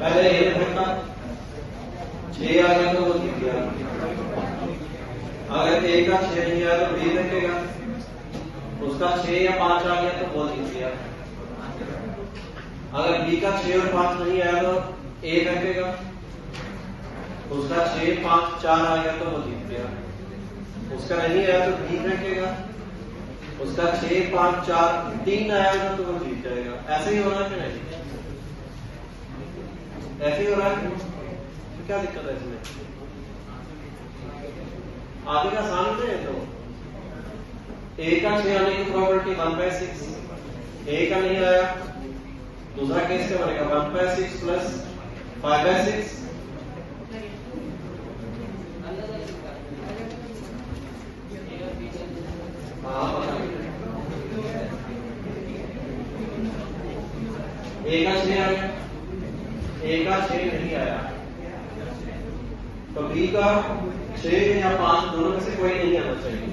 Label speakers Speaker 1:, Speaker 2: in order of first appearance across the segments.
Speaker 1: पहले ए रखा 6 आ गया तो वो जीत गया। अगर ए का 6 नहीं आया तो बी रखेगा, उसका 6 या 5 आ गया तो वो जीत गया। अगर बी का 6 और 5 नहीं आया तो ए रखेगा, उसका 6 5 4 आ गया तो वो जीत गया। उसका नहीं आया तो बी रखेगा, उसका 6 5 4 3 आएगा तो वो जीत जाएगा। ऐसे ही हो रहा है कि नहीं? ऐसे ही हो रहा है, तो क्या दिक्कत है इसमें? आगे का आसान है। तो ए का 6 आने की प्रोबेबिलिटी 1/6, ए का नहीं आया, दूसरा केस क्या बनेगा 1/6 प्लस 5/6। ए का 6 आ गया, ए का 6 नहीं आया तो बी का 6 या 5 दोनों में से कोई नहीं आना चाहिए।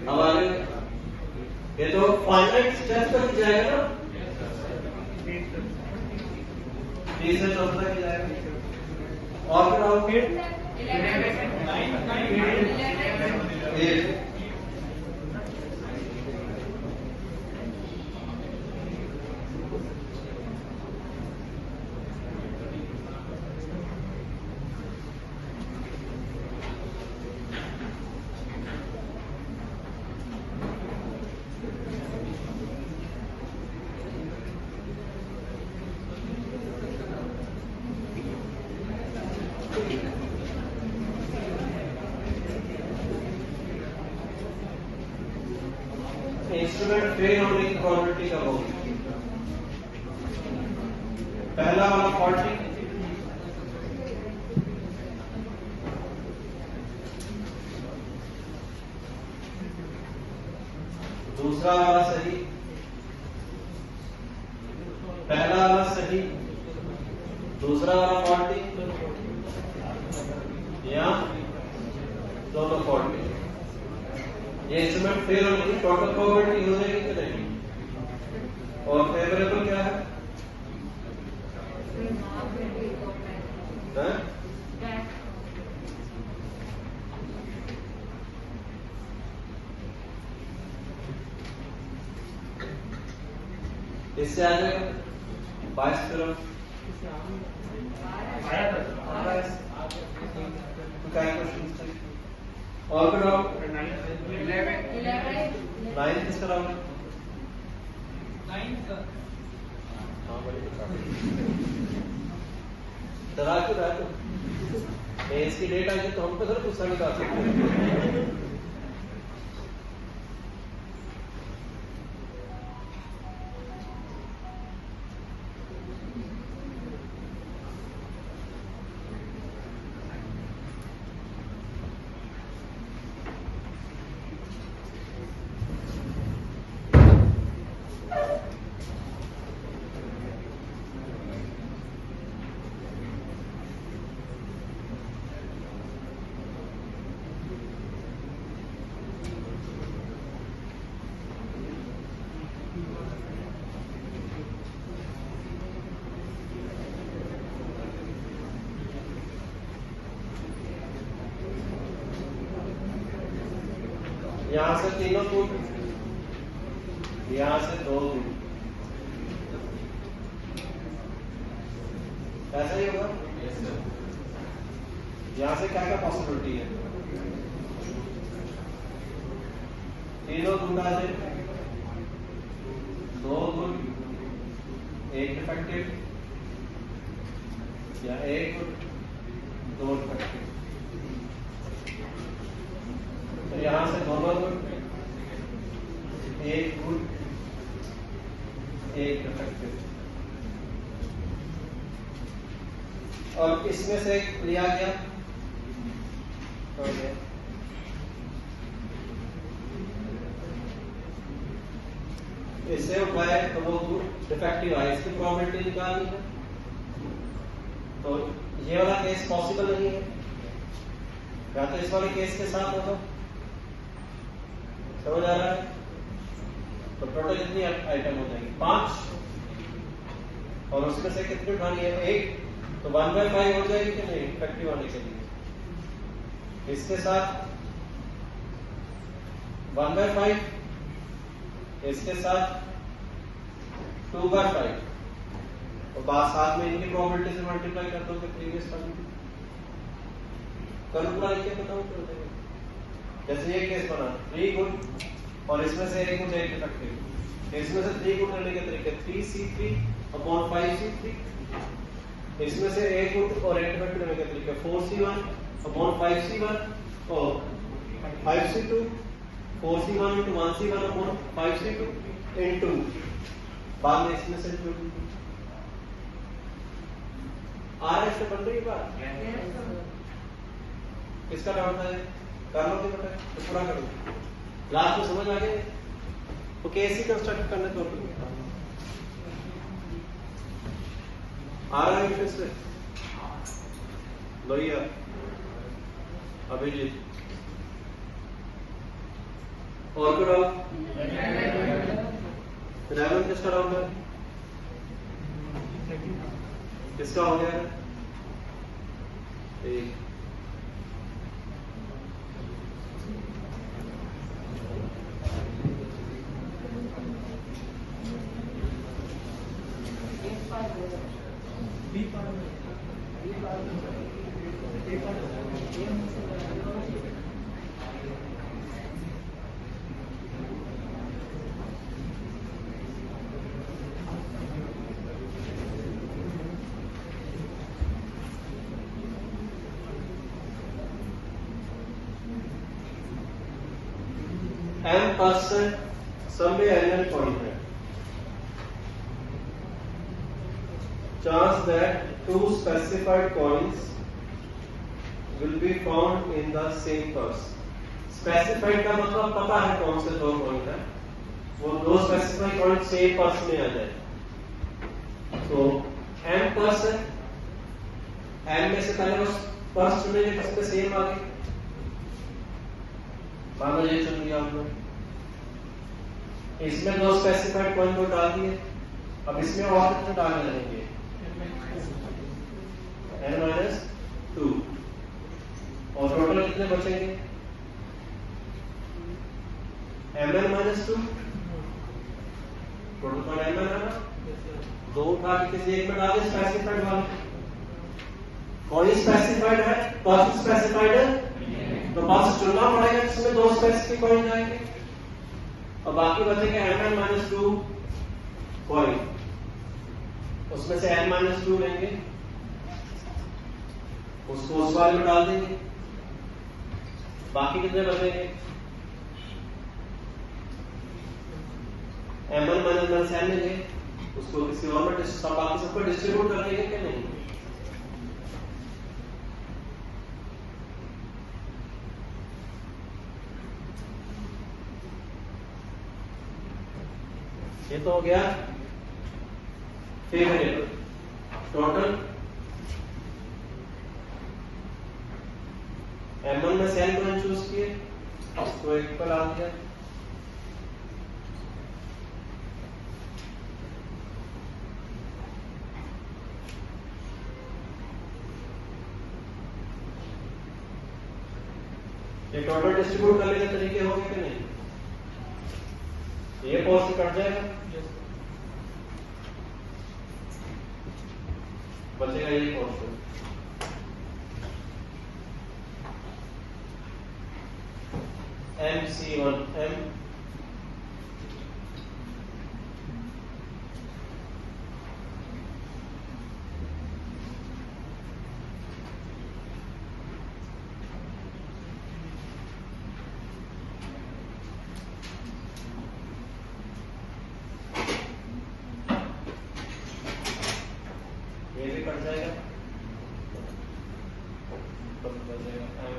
Speaker 1: अब आगे ये तो फाइनाइट स्टेप तक जाएगा ना, 30 से 14 तक जाएगा। और फिर 8 इंस्ट्रूमेंट फेल होने की प्रोबेबिलिटी कब होगी? पहला वाला 40, दूसरा वाला सही, पहला वाला सही, दूसरा वाला 40 या दोनों 40। ये इंस्ट्रूमेंट फेल होने की टोटल प्रोबेबिलिटी हो जाएगी कि नहीं? और फेवरेबल क्या है? इससे आ जाएगा 22 तरफ क्या क्वेश्चन और फिर 9 किस तरह होगा? 9 डरा क्यों रहा है? इसकी डेट आई तो हम तो सर गुस्सा निकाल सकते हैं। यहां से 3 फुट, यहां से 2 फुट, ऐसा ही होगा। यहां से क्या क्या पॉसिबिलिटी है? 3 फुट आ जाए, 2 फुट, 1 डिफेक्टिव या 1 फुट, 2 डिफेक्टिव। तो यहां से दोनों फुट, 1 फुट, 1 डिफेक्टिव। और इसमें से लिया गया okay. इससे उठाए तो वो डिफेक्टिव आए, इसकी प्रोबेबिलिटी निकालनी है। तो ये वाला केस पॉसिबल नहीं है, या तो इस वाले केस के साथ होगा। समझ आ रहा है? तो टोटल कितनी आइटम हो जाएगी? 5, और उसमें से कितनी उठानी है? 1, तो 1/5 हो जाएगी कि नहीं इफेक्टिव होने के लिए? इसके साथ 1/5, इसके साथ 2/5, और बाद साथ में इनकी प्रोबेबिलिटी से मल्टीप्लाई कर दो प्रीवियस वाली। कैलकुलेट करके बताओ क्या हो जाएगा? जैसे ये केस बना 3 गुड और इसमें से 1 गुड 8 इफेक्टिव, इसमें से 3 गुड करने के तरीके 3C3/5C3, इसमें से 1 गुड और 8 इफेक्टिव करने के तरीके 4C1/5C1 और 5C2, 4C1 into 1C1/5C2 into बाद में इसमें से RS से बन रही है बात। किसका डाउट है? कर लो बेटा, तो पूरा करो, लास्ट में समझ आ गए तो कैसे कंस्ट्रक्ट करने तो आ रहा है फिर से। लोहिया, अभिजीत, और कोई डाउट? रेमन किसका डाउट है? किसका हो गया? एक M% some annual point है, chance that 2 specified coins will be found in the same purse. Specified का मतलब पता है कौन से 2 कॉइन है, वो 2 स्पेसिफाइड कॉइन सेम पर्स में आ जाए। तो M%, M में से पहले उस पर्स चुनेंगे जिसमें सेम आ गई, मान लो ये चुन लिया आपने, इसमें 2 स्पेसिफाइड कॉइन को डाल दिए, अब इसमें और कितने डालने लगेंगे? N-2, और टोटल कितने बचेंगे? Mn-2, टोटल पर Mn है ना, 2 उठा के किसी एक में डाले स्पेसिफाइड वाले, कोई स्पेसिफाइड है, पर्स स्पेसिफाइड है, तो पर्स चुनना पड़ेगा जिसमें 2 स्पेसिफिक कॉइन जाएंगे, और बाकी बचेंगे Mn-2 कॉइन, उसमें से N-2 लेंगे, उसको उस वाले में डाल देंगे, बाकी कितने बचेंगे? M1-N लेंगे, उसको किसी और में बाकी सबको डिस्ट्रीब्यूट कर देंगे कि नहीं? ये तो हो गया फेवरेबल। टोटल M1 में सेल को चूज किए, उसको इक्वल आ गया, ये टोटल डिस्ट्रीब्यूट करने के तरीके होंगे कि नहीं? ये पोर्शन कट जाएगा, बचेगा ये पोर्शन। MC1 M ये भी कट जाएगा, तो बचेगा M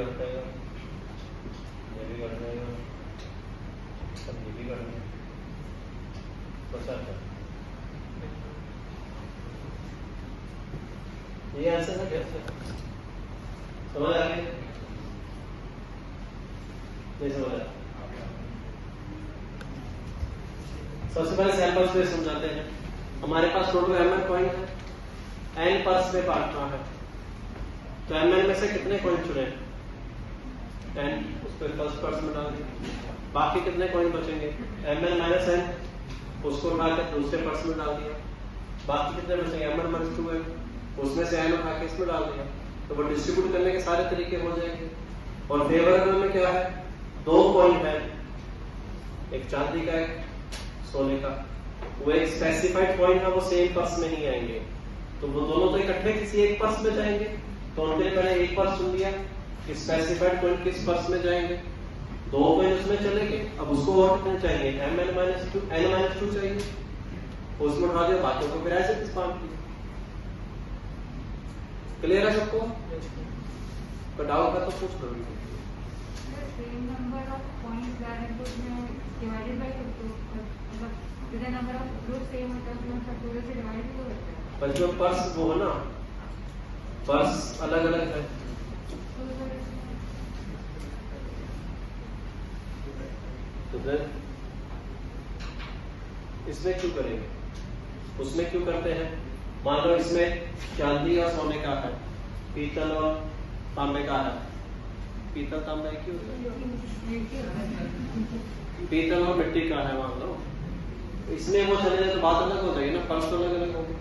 Speaker 1: कर देगा, ये भी कर देगा, सब ये भी कर देगा, बस आता ये आंसर है। कैसे समझ आ गई? नहीं समझ आया? सबसे पहले सैंपल स्पेस समझाते हैं। हमारे पास टोटल mn कॉइन है, n पर्स में बांटना है, तो mn में से कितने कॉइन चुने? n, उस पर फर्स्ट पर्स में डाल दिया। बाकी कितने कॉइन बचेंगे? mn माइनस n, उसको उठा के दूसरे पर्स में डाल दिया। बाकी कितने बचेंगे? mn माइनस 2n, उसमें से n उठा के इसमें डाल दिया। तो वो डिस्ट्रीब्यूट करने के सारे तरीके हो जाएंगे। और फेवरेबल में क्या है? दो कॉइन है, एक चांदी का एक सोने का। वो एक स्पेसिफाइड कॉइन है, वो सेम पर्स में नहीं आएंगे, तो वो दोनों तो इकट्ठे किसी एक पर्स में जाएंगे। तो उनके लिए मैंने एक पर्स चुन लिया कि स्पेसिफाइड कॉइन किस पर्स में जाएंगे, दो कॉइन उसमें चले गए। अब उसको और कितने चाहिए? mn माइनस 2, n माइनस 2 चाहिए, उसमें उठा दिया, बाकियों को फिर ऐसे किस बांट दिया। क्लियर है सबको? तो डाउट का तो पूछ लो।
Speaker 2: Same number of points that are divided by 2, मतलब जितना नंबर ऑफ ग्रुप सेम होता है उसमें फैक्टोरियल से डिवाइड भी होता है।
Speaker 1: पर जो पर्स वो है ना, पर्स अलग अलग है। तो फिर इसमें क्यों करेंगे, उसमें क्यों करते हैं? मान लो इसमें चांदी और सोने का है, पीतल और तांबे का है। पीतल तांबा एक ही होता है, पीतल और मिट्टी का है मान लो। इसमें वो चले जाए तो बात अलग हो जाएगी ना, पर्स तो अलग अलग होगी।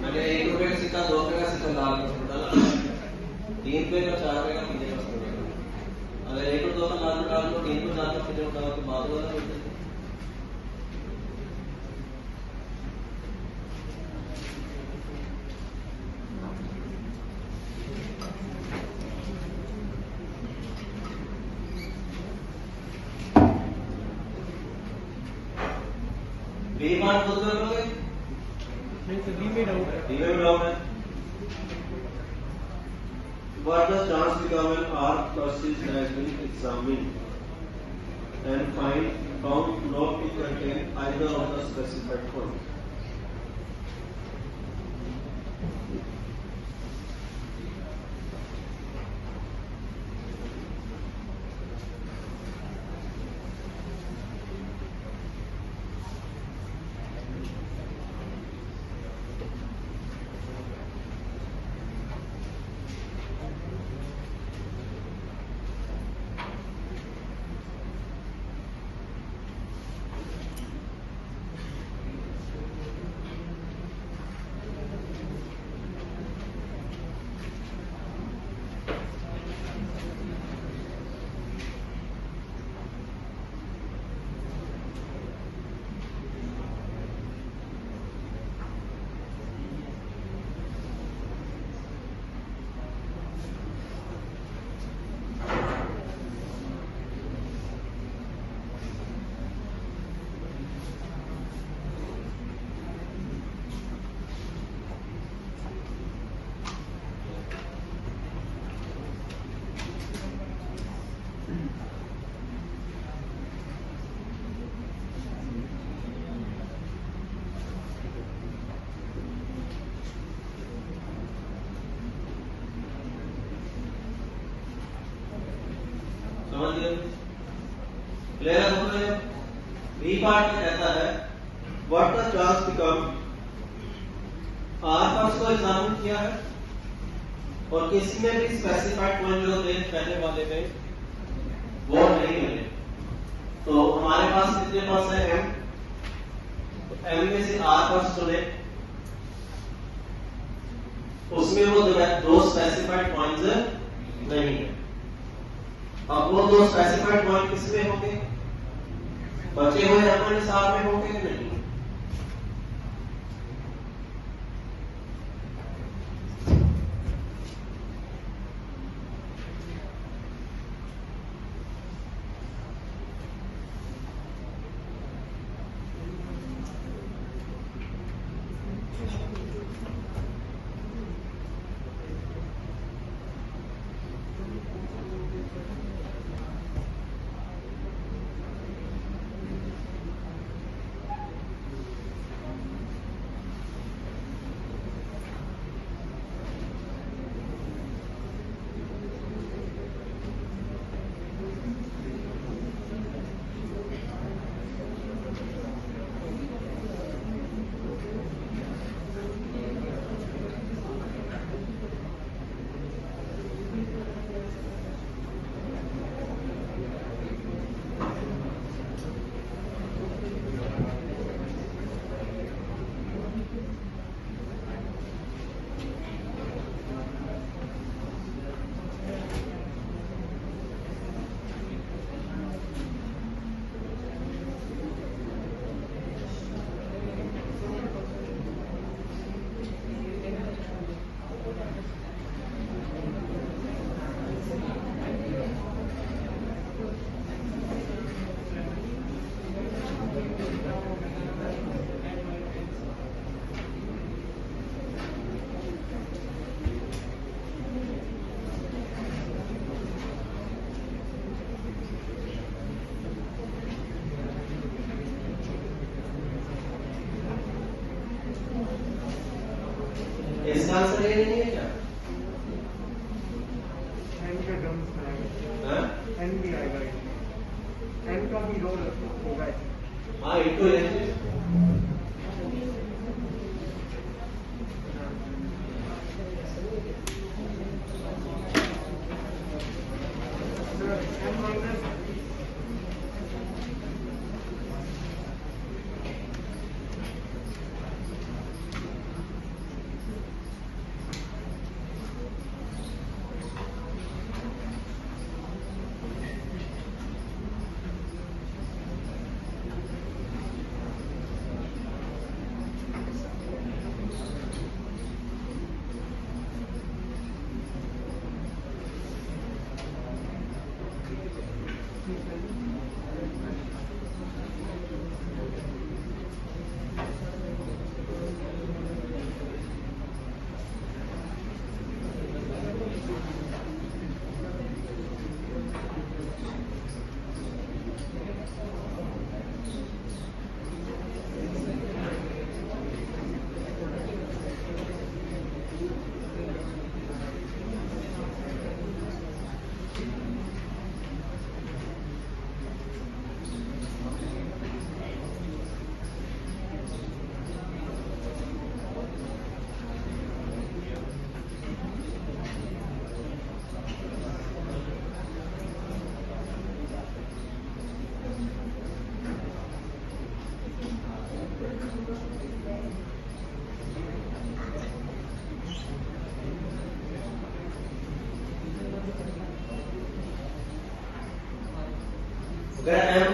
Speaker 1: मैंने 1 रुपए का सिक्का, 2 रुपए का सिक्का लाल डाला, 3 रुपए का 4 रुपए का पीछे का सिक्का। अगर 1 और 2 का लाल डाल दो, 3 को 4 का पीछे डालो तो बात वाला हो जाएगी। बी मान खुद कर लोगे? नहीं तो बी में डाउट है। बी में डाउट है। What does chance become when R plus is has been examined and found not to contain either of the specified points? Clear है समझ? बी पार्ट में कहता है what the chance become, R part को examine किया है और किसी में भी स्पेसिफाइड पॉइंट जो थे पहले वाले में वो नहीं मिले, तो हमारे पास कितने पास है एम, तो एम में से आर पार्ट चुने, उसमें वो दो स्पेसिफाइड पॉइंट्स नहीं है। अब वो दो स्पेसिफाइड पॉइंट किसमें होंगे? बचे हुए हमारे साथ में होंगे कि नहीं? इसका आंसर ये नहीं है क्या?
Speaker 3: एन के टर्म्स में आएगा, एन भी आएगा, एन का भी रोल होगा।
Speaker 1: हाँ इनको एम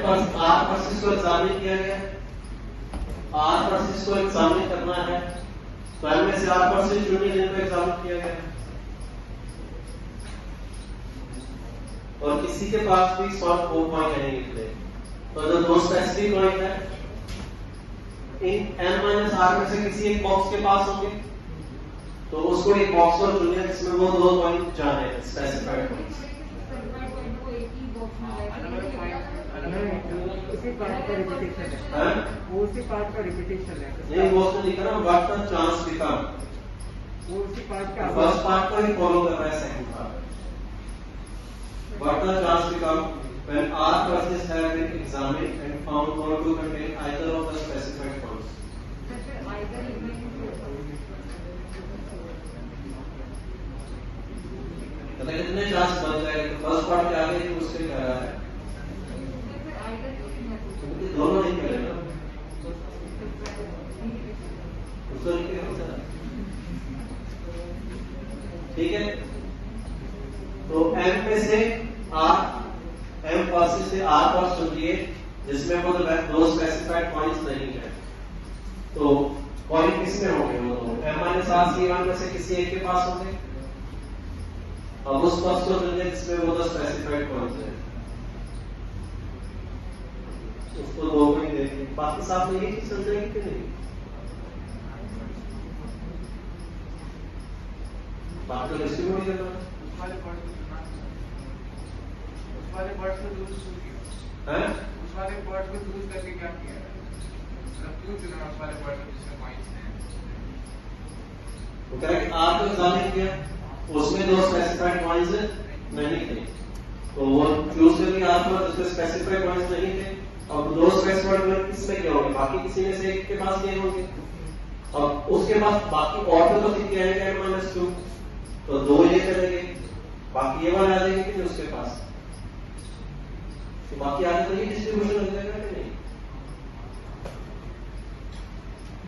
Speaker 1: पर आर पर को एग्जामिन किया गया, आर पर को एग्जामिन करना है तो एम में से आर पर चुनिए जिनको एग्जामिन किया गया और किसी के पास भी सॉल्व 4 पॉइंट नहीं निकले, तो जो दो स्पेसिफिक पॉइंट है इन एन माइनस आर में से किसी एक बॉक्स के पास होंगे, तो उसको एक बॉक्स और चुनिए जिसमें वो दो पॉइंट जाने स्पेसिफाइड पॉइंट्स।
Speaker 3: उसी पार्ट का रिपीटेशन है, वो उसी पार्ट का रिपीटेशन है।
Speaker 1: नहीं वो तो लिखा ना व्हाट द चांस बिकम,
Speaker 3: वो उसी पार्ट का
Speaker 1: फर्स्ट पार्ट को ही फॉलो कर रहा है second part. What the chance become when R buses have been examined and found not to contain either of the specified points. मतलब कितने चांस बन जाएंगे? तो फर्स्ट पार्ट क्या है कि उससे कह रहा है दोनों नहीं मिलेगा उसको लिखेगा सर। ठीक है, तो M में से R, M पास से R पास चुनिए जिसमें वो दो स्पेसिफाइड पॉइंट्स नहीं है। तो पॉइंट किसमें होंगे? वो दो M-R C1 में से किसी एक के पास होंगे। अब उस बॉक्स को चुनिए जिसमें वो दो स्पेसिफाइड पॉइंट्स हैं, उसको दो को ही देखिए। बाकी साफ नहीं है, समझेंगे कि नहीं? बाकी तो डिस्ट्रीब्यूट करना है। उस वाले पार्ट को यूज करके क्या किया? मतलब क्यों चुना उस वाले पार्ट को जिसमें पॉइंट्स हैं? वो कह रहा है कि R को एग्जामिन किया, उसमें दो स्पेसिफाइड पॉइंट्स नहीं थे, तो वो चूज करके R को जिसमें स्पेसिफाइड पॉइंट्स नहीं थे। अब दो स्पेसिफाइड पॉइंट किसमें क्या होंगे? बाकी किसी में से एक के पास ये होंगे। अब उसके पास बाकी और तो कितने आएंगे? -2, तो दो ये करेंगे, बाकी ये वाले आ जाएंगे कि उसके पास, तो बाकी आगे तो ये डिस्ट्रीब्यूशन हो जाएगा कि नहीं?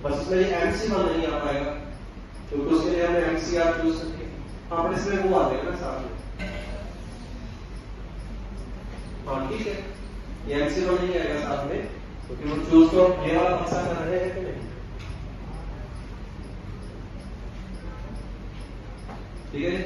Speaker 1: बस इसमें MC1 नहीं आ पाएगा क्योंकि उसके लिए हमें MCR चूज करके, हाँ पर इसमें वो आ जाएगा ना साथ में। हाँ ठीक है, ये MC1 नहीं आएगा साथ में क्योंकि वो चूज तो ये वाला फंक्शन कर रहे हैं कि नहीं? ठीक है,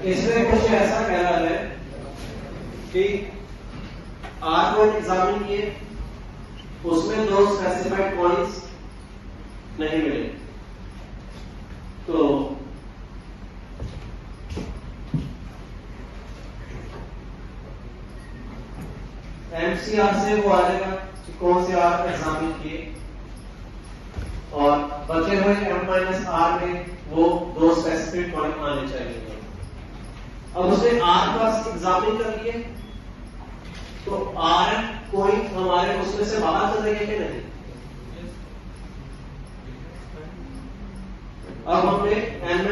Speaker 1: इसमें कुछ ऐसा कह रहा है कि R को एग्जामिन किए, उसमें 2 स्पेसिफाइड पॉइंट्स नहीं मिले, तो MCR से वो आ जाएगा कि कौन से R एग्जामिन किए, और बचे हुए M-R में वो 2 स्पेसिफिक पॉइंट आने चाहिए। अब उसने R का एग्जामिन कर लिए, तो R पॉइंट हमारे उसमें से बाहर चलेंगे कि नहीं? अब हमने M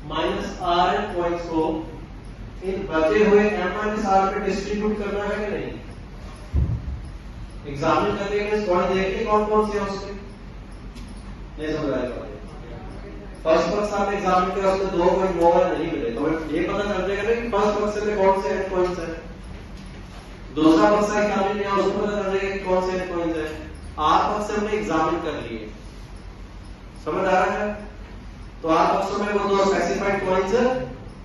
Speaker 1: माइनस R पॉइंट्स को इन बचे हुए M-R पे डिस्ट्रीब्यूट करना है कि नहीं? एग्जामिन करने के पॉइंट देखिए कौन कौन से हैं उसमें, नहीं समझ आएगा। फर्स्ट पक्ष आपने एग्जामिन किया, उसमें 2 पॉइंट मोबाइल नहीं मिले, तो ये पता चल जाएगा ना कि फर्स्ट पक्ष में कौन से एंड पॉइंट्स हैं। दूसरा पक्ष एग्जामिन किया, उसमें पता चल जाएगा कि कौन से एंड पॉइंट्स हैं। आर पक्ष हमने एग्जामिन कर लिए, समझ आ रहा है? तो आर पक्ष में वो 2 स्पेसिफाइड पॉइंट्स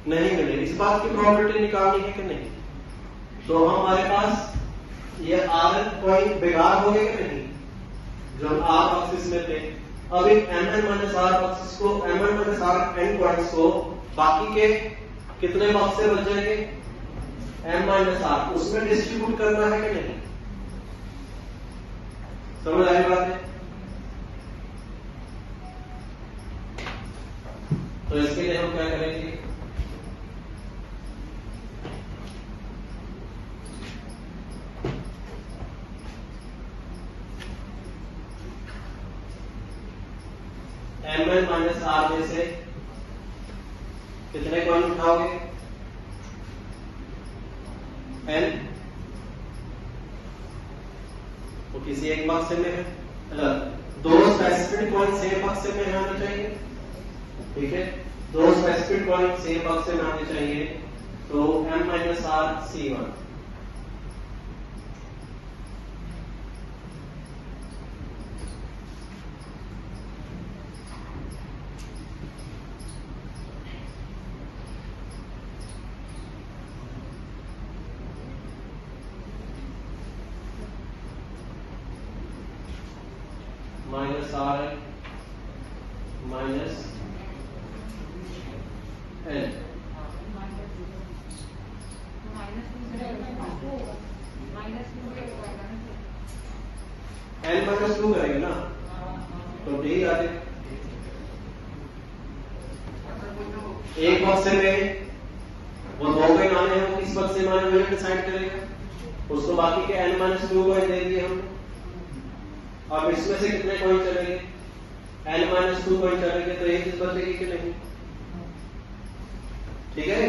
Speaker 1: नहीं मिले, इस बात की प्रोबेबिलिटी निकालनी है कि नहीं? तो हमारे पास ये आर पॉइंट बेकार हो गए कि नहीं, जो आर पक्ष में थे। अब इन M-R पक्ष को, M-R एंड पॉइंट्स को बाकी के कितने पक्ष से बच जाएंगे? M-R, उसमें डिस्ट्रीब्यूट करना है कि नहीं? समझ आई बात है? तो इसके लिए हम क्या करेंगे? M-R में से कितने पॉइंट उठाओगे? N, वो किसी एक पक्ष में है, 2 स्पेसिफिक पॉइंट सेम पक्ष में आने चाहिए, ठीक है? 2 स्पेसिफिक पॉइंट सेम पक्ष में आने चाहिए, तो M-R C1। Minus R minus N, N-2 करेंगे ना, तो ठीक आ जाए। एक पक्ष में वो 2 के माने हैं, वो किस पक्ष से माने हुए डिसाइड करेगा, उसको बाकी के N-2 को दे दिए हमने। अब इसमें से कितने पॉइंट चलेंगे? N-2 पॉइंट चलेंगे, तो एक चीज बचेगी कि नहीं? ठीक है?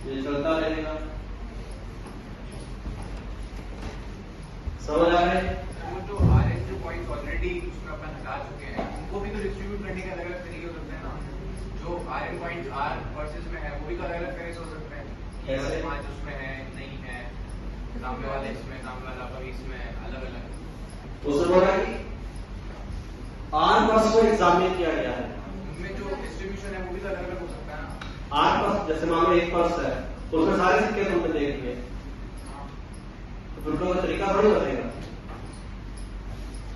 Speaker 1: ये चलता रहेगा, समझ आ रहा है?
Speaker 4: वो जो RS जो पॉइंट्स ऑलरेडी उसमें अपन हटा चुके हैं, उनको भी तो डिस्ट्रीब्यूट करने के अलग अलग तरीके हो सकते हैं ना। जो RN पॉइंट R वर्सेस में है, वो भी तो अलग अलग तरीके से हो सकते हैं।
Speaker 1: कैसे?
Speaker 4: 5 उसमें है, नहीं है, सामने वाले इसमें, सामने वाला पर इसमें, अलग अलग।
Speaker 1: तो उसने बोला कि R पक्ष को एग्जामिन किया गया है,
Speaker 4: उनमें जो डिस्ट्रीब्यूशन है वो भी तो अलग अलग हो सकता है ना।
Speaker 1: R पक्ष जैसे मान लो एक पक्ष है, तो उसमें सारे सिक्के तुमने देख लिए, तो फिर का तरीका थोड़ी बनेगा।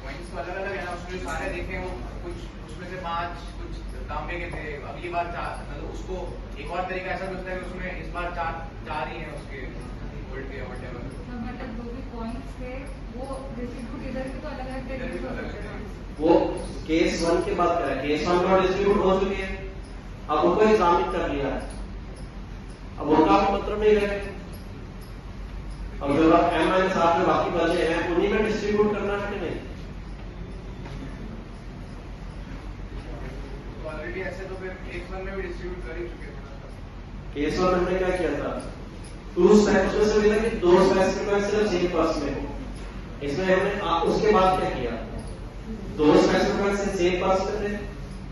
Speaker 4: पॉइंट्स तो अलग अलग है ना, उसमें सारे देखे वो, कुछ उसमें से 5 कुछ तांबे के थे, अगली बार 4, मतलब उसको एक और तरीका ऐसा मिलता है कि उसमें इस बार 4 ही है उसके गोल्ड के व्हाटएवर।
Speaker 2: मतलब जो भी पॉइंट्स थे वो डिस्ट्रीब्यूट इधर भी तो अलग अलग तरीके से हो सकते हैं।
Speaker 1: वो केस 1 की बात कर रहे हैं, केस 1 में डिस्ट्रीब्यूट हो चुकी है, अब उनको एग्जामिन कर लिया है, अब उनका मतलब नहीं रहेगा। अब जो M-R जो बाकी बचे हैं उन्हीं में डिस्ट्रीब्यूट करना है कि नहीं?
Speaker 4: ऑलरेडी ऐसे तो फिर केस 1 में भी डिस्ट्रीब्यूट कर ही चुके थे ना।
Speaker 1: केस 1 हमने क्या किया था, टू स्पेसिफिक से मिला कि 2 स्पेसिफिक सिर्फ सेम पर्स में हो। इसमें हमने उसके बाद क्या किया, 2 स्पेसिफिक से सेम पर्स में थे।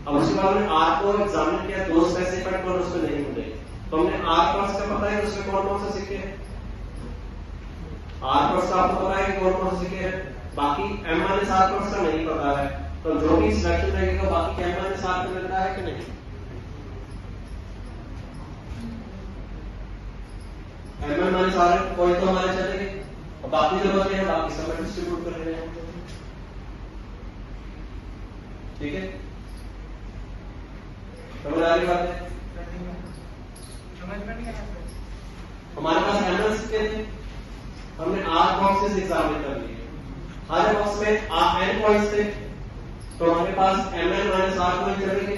Speaker 1: अब उसके बाद हमने आर को एग्जामिन किया, 2 स्पेसिफिक पर उसमें नहीं मिले, तो हमने आर पर्स का पता है उसमें कौन कौन से सिक्के हैं, आर पर्स का आपको पता है कि कौन कौन से सिक्के हैं, बाकी एम माइनस आर पर्स का नहीं पता है। तो जो भी सिलेक्शन रहेगा बाकी एम माइनस आर को मिल रहा है कि नहीं, एम माइनस आर कोई तो हमारे चलेंगे, और बाकी जो बचे हैं बाकी सब डिस्ट्रीब्यूट कर रहे हैं। ठीक है, समझ आ रही बात है?
Speaker 3: समझ में नहीं आया।
Speaker 1: हमारे पास एमएल सिक्के थे, हमने आर बॉक्सेस एग्जामिन कर लिए, हर बॉक्स में एन पॉइंट्स थे, तो हमारे पास एमएल माइनस आर पॉइंट चलेंगे।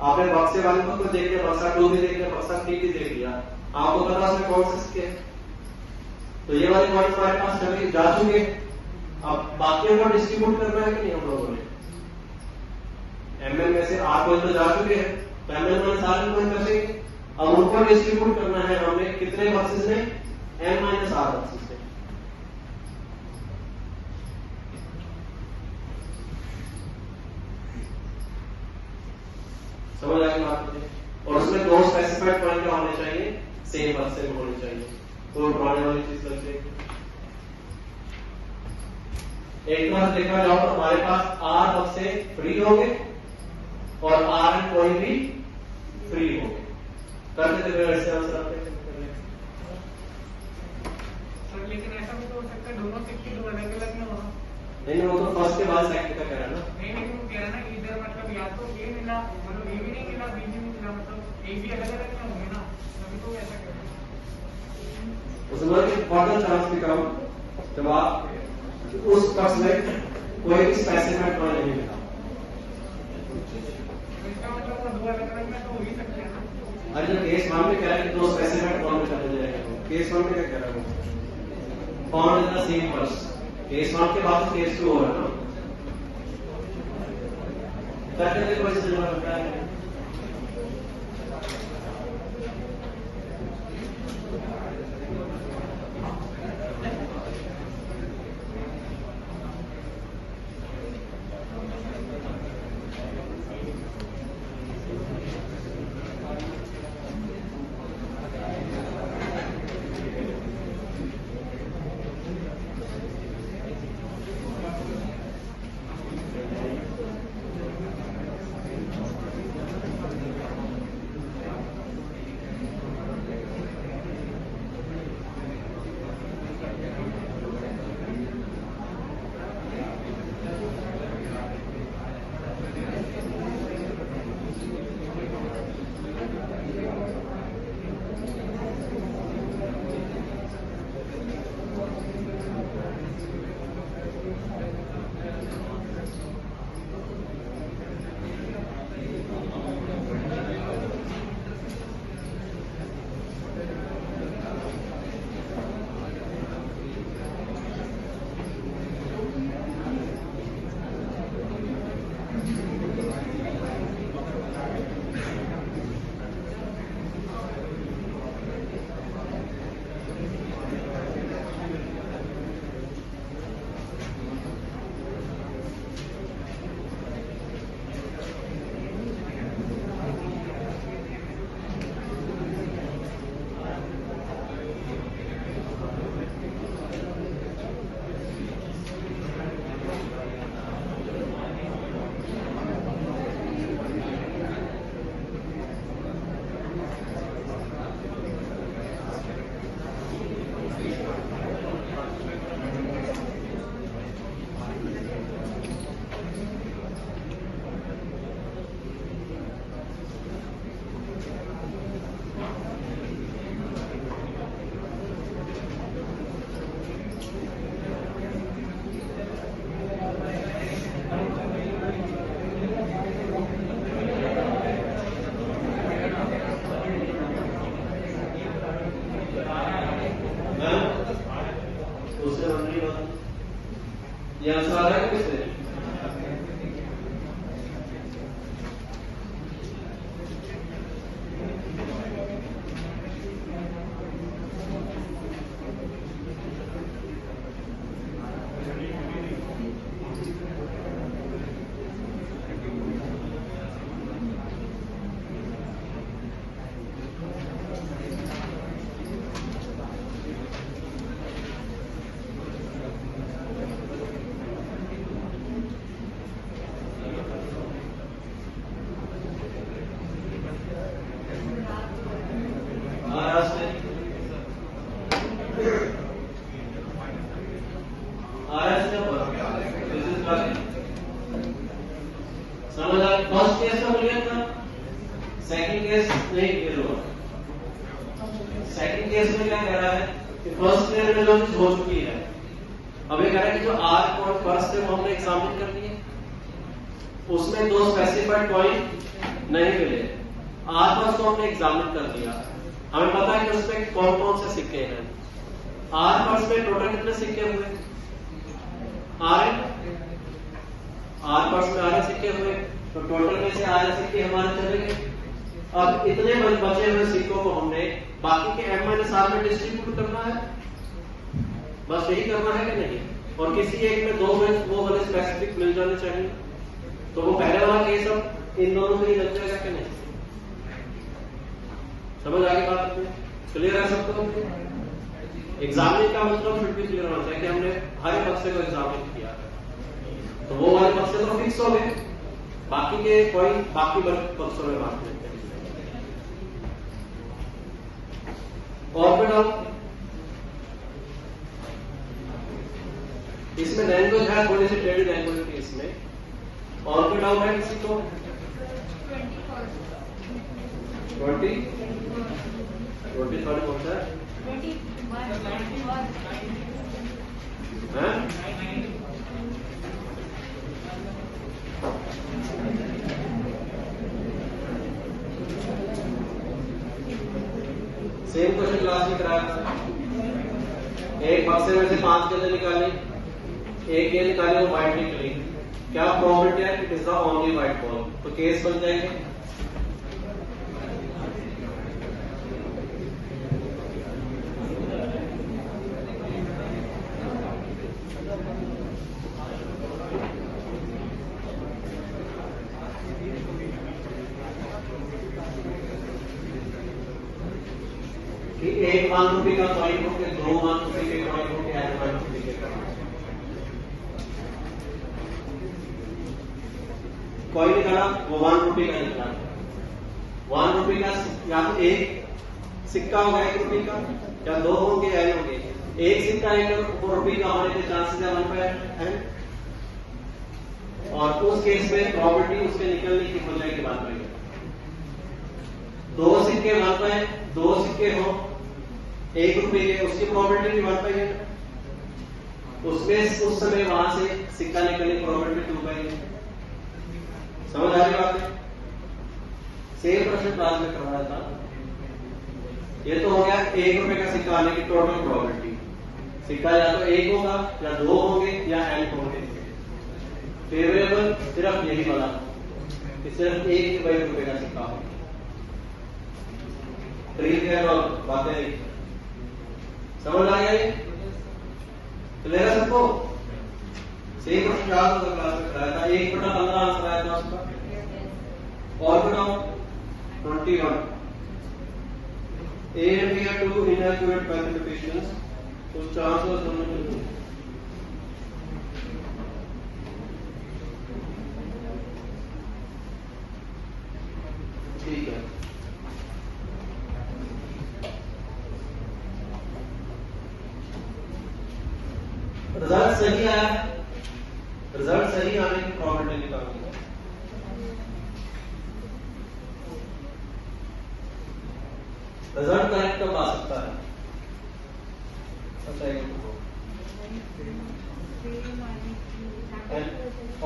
Speaker 1: आपने बक्से वाले को देख लिया, बक्सा 2 भी देख लिया, बक्सा 3 भी देख लिया, आपको पता उसमें कौन से सिक्के हैं, तो ये वाले पॉइंट हमारे पास चले जा चुके। अब बाकी को डिस्ट्रीब्यूट करना है कि नहीं हम लोगों ने, एमएल में से आर पॉइंट तो जा चुके हैं, तो एमएल माइनस आर पॉइंट बचेंगे। अब उनको डिस्ट्रीब्यूट करना है हमने कितने बक्सेस में, एम माइनस आर बक्सेस में। समझ आ गई बात मुझे? और उसमें 2 स्पेसिफाइड पॉइंट क्या होने चाहिए, सेम बक्से में होने चाहिए, तो ड्रॉने वाली चीज लग जाएगी। एक बार देखा जाओ तो हमारे पास आर बक्से फ्री हो गए और आर एंड पॉइंट भी फ्री हो गए। कर देते फिर ऐसे आंसर आते हैं।
Speaker 3: सर लेकिन ऐसा भी तो हो सकता है दोनों सिक्के दो अलग अलग में हो।
Speaker 1: नहीं, वो तो फर्स्ट के बाद सेकंड का कह रहा है ना।
Speaker 3: नहीं लेकिन वो कह रहा है ना इधर मतलब या तो ए मिला, मतलब ए भी नहीं मिला, बी भी नहीं मिला, मतलब ए भी अलग अलग में होंगे ना, तभी तो ऐसा कह रहा है।
Speaker 1: उसमें इम्पोर्टेंट चांस बिकम जब आप उस पक्ष में कोई भी स्पेसिफाइड पॉइंट नहीं मिला,
Speaker 3: इसका मतलब वो 2 अलग अलग में तो हो ही सकते हैं ना।
Speaker 1: अरे जो केस 1 में कह रहा है कि 2 स्पेसिफाइड पॉइंट चले जाएंगे, केस 1 में क्या कह रहा है, found in the same purse. Case 1 के बाद केस 2 हो रहा है ना, करके कोई से जवाब होता है। समझ आ? फर्स्ट केस तो क्लियर था, सेकंड केस नहीं क्लियर हुआ। सेकंड केस में क्या कह रहा है कि फर्स्ट केस में जो चीज हो चुकी है, अब ये कह रहा है कि जो आर और फर्स्ट है वो हमने एग्जामिन कर लिए, उसमें दो स्पेसिफाइड पॉइंट नहीं मिले। आर फर्स्ट को हमने एग्जामिन कर दिया, हमें पता है कि उसमें कौन कौन से सिक्के हैं। आर फर्स्ट में टोटल कितने सिक्के हुए? आर फर्स्ट में आर सिक्के हुए, तो टोटल में से आर सिक्के हमारे चले गए। अब इतने बचे हुए सिक्कों को हमने बाकी के m-r में डिस्ट्रीब्यूट करना है, बस यही करना है कि नहीं? और किसी एक में दो में वो वाले स्पेसिफिक मिल जाने चाहिए, तो वो पहले वाला केस अब इन दोनों में ही लग जाएगा कि नहीं? समझ आगे बात में क्लियर है सबको? एग्जामिन का मतलब शुड भी क्लियर होना चाहिए कि हमने हर बक्से को एग्जामिन किया है, तो वो वाले बक्से तो फिक्स हो गए, बाकी के पॉइंट बाकी बक्सों में बात करते हैं। ऑर्बिटल, इसमें लैंग्वेज है थोड़ी सी टेढ़ी लैंग्वेज की, इसमें ऑर्बिटल है किसी को 20 थर्ड कौन सा है? सेम क्वेश्चन क्लास में कराया था, एक बक्से में से 5 गेंदें निकाली, एक गेंद निकाली वो व्हाइट निकली, क्या प्रोबेबिलिटी है it is the only white ball? तो केस बन जाएंगे। कि एक 1 रुपये का कॉइन हो के 2 1 रुपये के कॉइन हो के 1 रुपये के कॉइन निकाला, वो 1 रुपये का निकला। 1 रुपये का या तो एक सिक्का होगा 1 रुपये का, या 2 होंगे या होंगे। एक सिक्का 1 रुपये का होने के चांसेस है 1/n, और उस केस में प्रॉपर्टी उसके निकलने की हो जाएगी बात में। 2 सिक्के 1/n, 2 सिक्के हो 1 रुपये के, उसकी प्रॉपर्टी भी 1/n, उसमें उस समय वहां से सिक्का निकलने की प्रॉपर्टी 2/n। समझ आ रही बात है? सेम प्रश्न क्लास में करवाया था। ये तो हो गया 1 रुपये का सिक्का आने की टोटल प्रॉपर्टी। सिक्का या तो 1 होगा या 2 होंगे या n होंगे। फेवरेबल सिर्फ यही वाला कि सिर्फ 1 रुपये का सिक्का हो। और बातें समझ आ गई? क्लियर है सबको? सेम क्वेश्चन याद होगा क्लास में कराया था, 1/15 आंसर आया था उसका। और बताओ 21 A and B are two inaccurate classifications, so chances दोनों में ठीक है। रिजल्ट सही आया है, रिजल्ट सही आने की प्रोबेबिलिटी निकालनी है। रिजल्ट करेक्ट कब आ सकता है?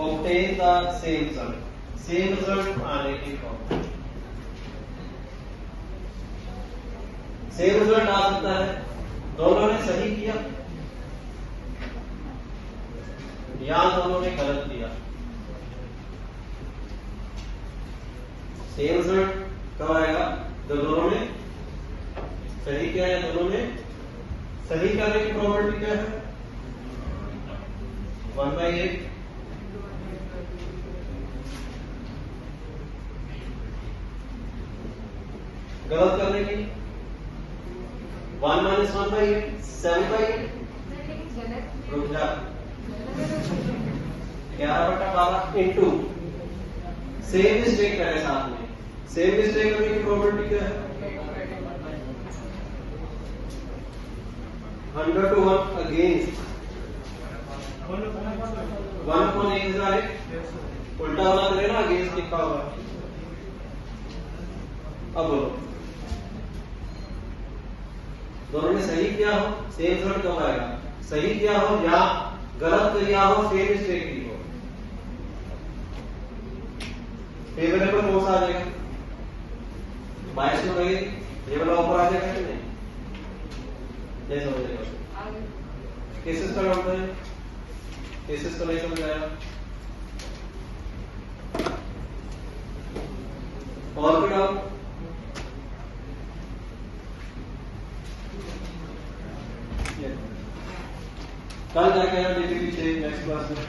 Speaker 1: Obtain the same result, same result आने की प्रोबेबिलिटी। सेम रिजल्ट आ सकता है दोनों ने सही किया या दोनों ने गलत किया। सेम रिजल्ट कब आएगा? जब दोनों ने सही किया या दोनों ने सही करने की प्रोबेबिलिटी क्या है? 1/8। गलत करने की 1 - 1/8 7/8। रुक जा, 11/12 इंटू सेम मिस्टेक करे साथ में। सेम मिस्टेक करने की प्रोबेबिलिटी क्या है? 100 to 1 अगेंस्ट 1/1000 उल्टा होना करेगा ना, अगेंस्ट लिखा होगा। अब बोलो, दोनों में सही किया हो सेम रिजल्ट कब आएगा? सही किया हो या गलत किया हो, सेम मिस्टेक की हो, फेवरेबल कौन सा आ जाएगा? बायस में रहेगी, ये वाला ऊपर आ जाएगा कि नहीं? जैसे हो जाएगा केसेस का डाउट है, केसेस का नहीं समझ आया। और कोई डाउट? कल जाके आना डीटीपी से नेक्स्ट क्लास में।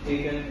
Speaker 1: ठीक है।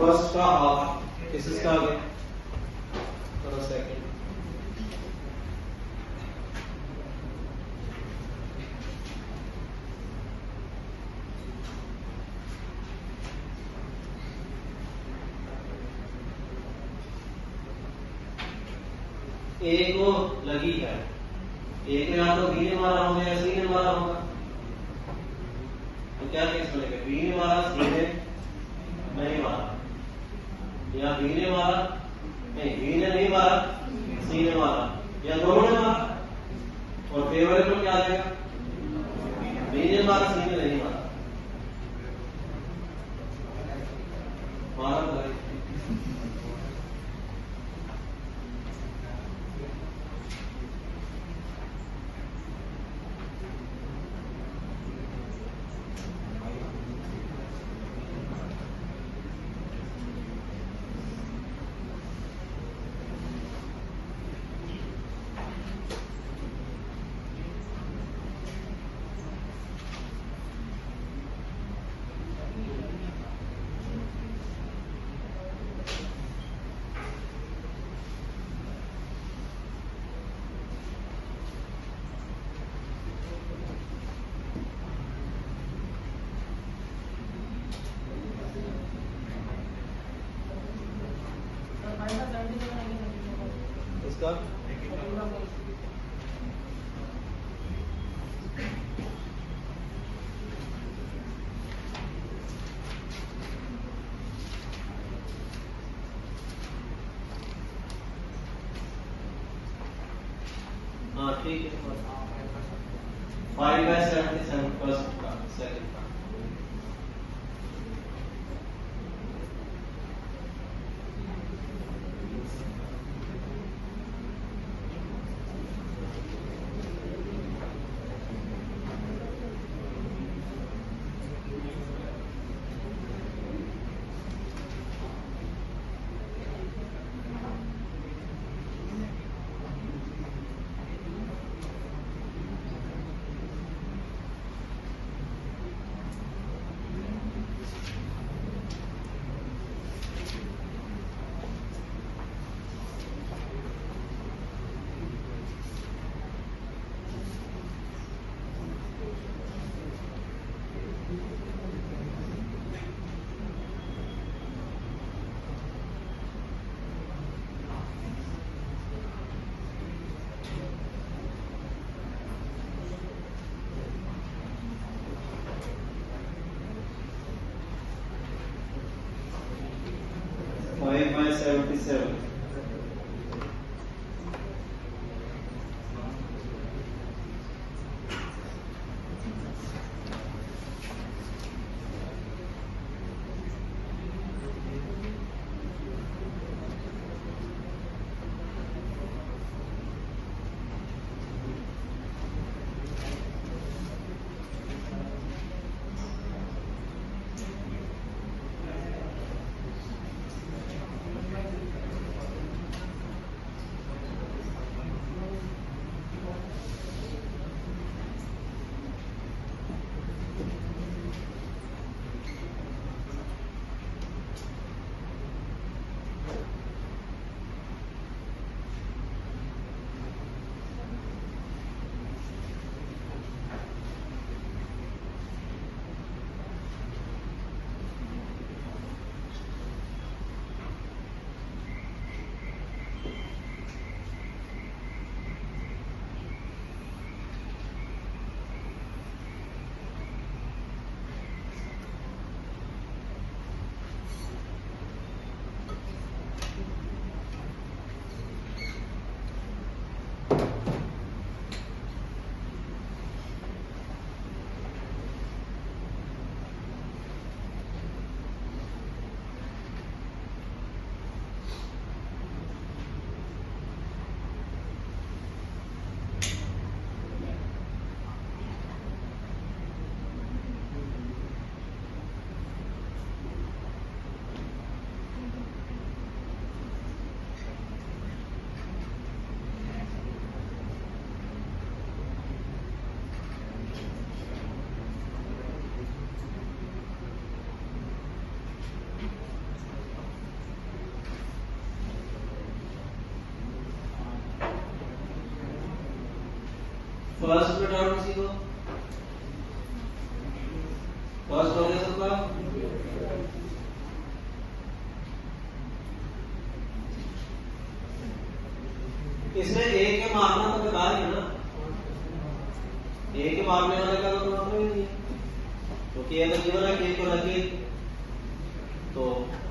Speaker 1: फर्स्ट का हाफ किसका आ गया, थोड़ा सेकंड। ए को लगी है, एक ने या तो बी ने मारा होगा या सी ने मारा होगा, तो क्या केस बनेगा, बी ने मारा सी ने नहीं मारा, या बी ने मारा नहीं, बी ने नहीं मारा सी ने मारा, या दोनों ने मारा, और फेवरेबल क्या आ जाएगा, बी ने मारा सी ने नहीं मारा, मारा तो भाई। इसका हाँ ठीक है, 5/77 फर्स्ट का, सेकंड का। Five by 77. इसमें ए के मारना तो बेकार है ना, ए के मारने वाले का तो मतलब ही नहीं है, क्योंकि ये तो जीवन है के को लगे तो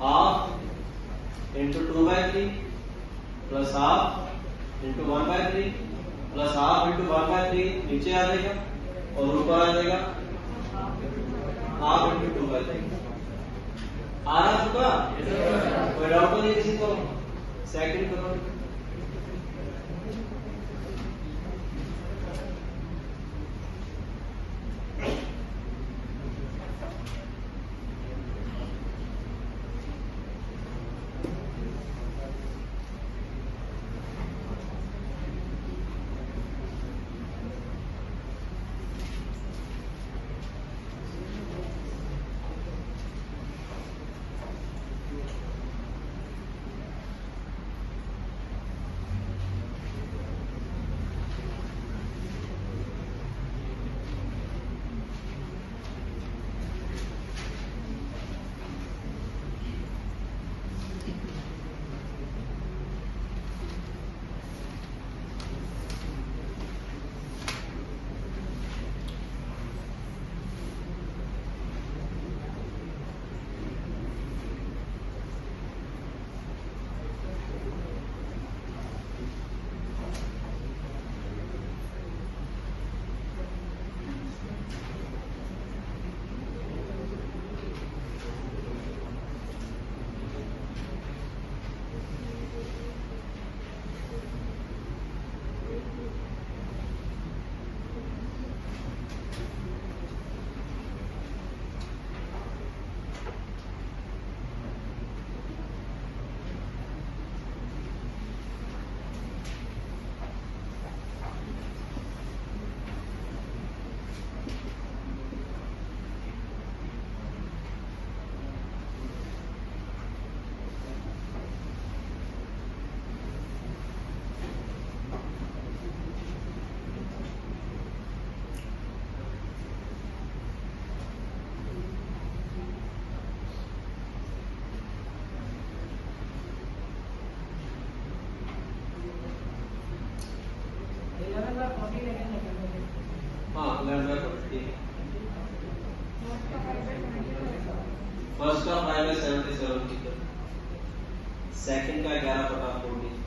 Speaker 1: half into 2/3 plus half into 1/3 plus half into 1/3 नीचे आ जाएगा और ऊपर आ जाएगा हाफ इंटू 2/3। आ रहा चुका? कोई डाउट तो नहीं किसी को? सेकंड करो। हाँ 11/40 फर्स्ट का 5/77 की तरह, सेकंड का 11/40।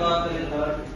Speaker 1: बाद करें थर्ड।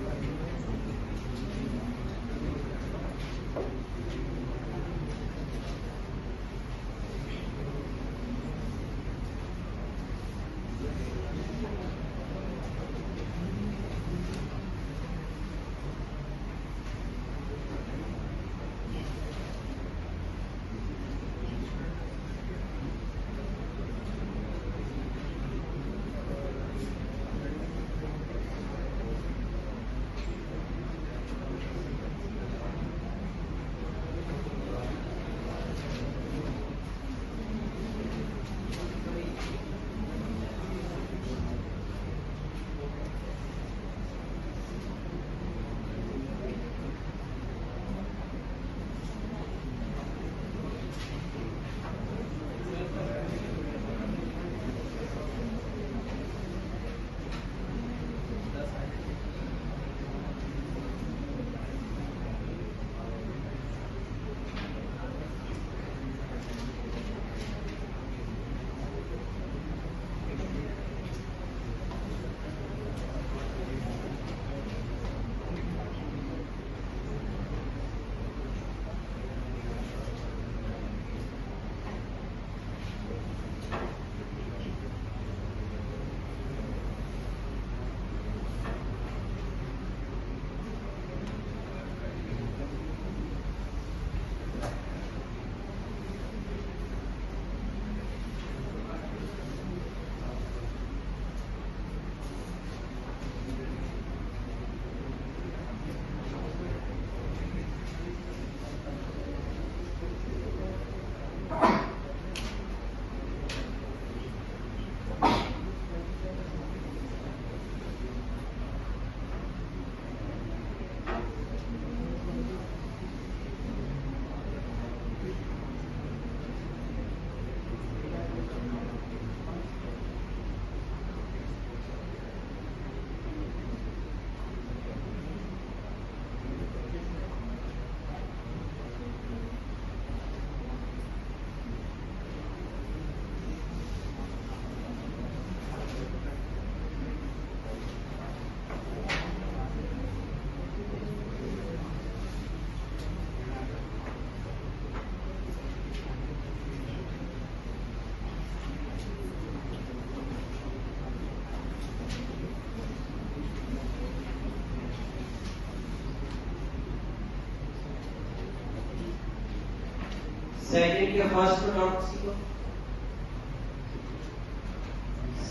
Speaker 1: सेकंड के फर्स्ट में डॉट सीखो,